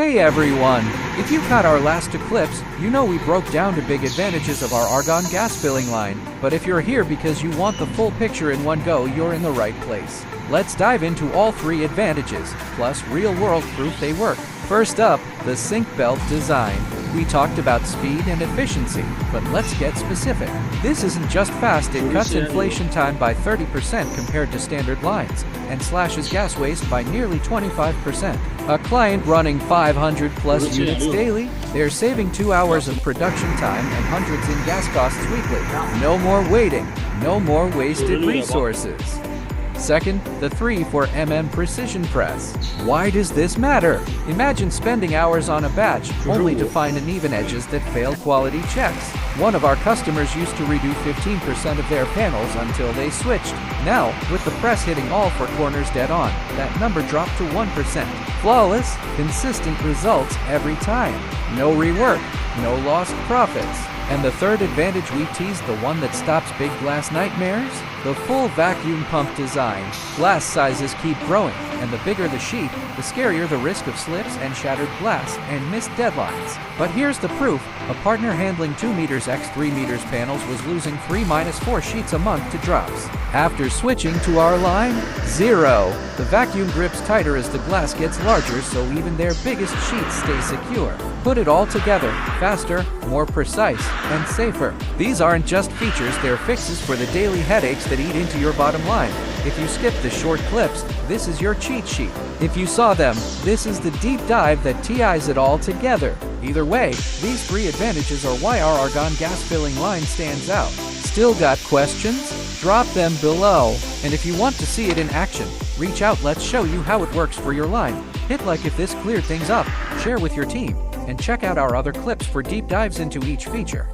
Hey everyone! If you caught our last eclipse, you know we broke down the big advantages of our Argon gas filling line. But if you're here because you want the full picture in one go, you're in the right place. Let's dive into all three advantages, plus real-world proof they work. First up, the sink belt design. We talked about speed and efficiency, but let's get specific. This isn't just fast, it cuts inflation time by 30% compared to standard lines, and slashes gas waste by nearly 25%. A client running 500 plus units daily, they're saving 2 hours of production time and hundreds in gas costs weekly. No more waiting, no more wasted resources. Second, the 3-4mm precision press. Why does this matter? Imagine spending hours on a batch, only to find uneven edges that fail quality checks. One of our customers used to redo 15% of their panels until they switched. Now, with the press hitting all 4 corners dead on, that number dropped to 1%. Flawless, consistent results every time. No rework, no lost profits. And the third advantage we teased, the one that stops big glass nightmares? The full vacuum pump design. Glass sizes keep growing, and the bigger the sheet, the scarier the risk of slips and shattered glass and missed deadlines. But here's the proof. A partner handling 2 meters x 3 meters panels was losing 3-4 sheets a month to drops. After switching to our line, 0. The vacuum grips tighter as the glass gets larger, so even their biggest sheets stay secure. Put it all together, faster, more precise, and safer. These aren't just features, they're fixes for the daily headaches that eat into your bottom line. If you skip the short clips, this is your cheat sheet. If you saw them, this is the deep dive that ties it all together. Either way, these three advantages are why our Argon gas filling line stands out. Still got questions? Drop them below. And if you want to see it in action, reach out, let's show you how it works for your line. Hit like if this cleared things up, share with your team, and check out our other clips for deep dives into each feature.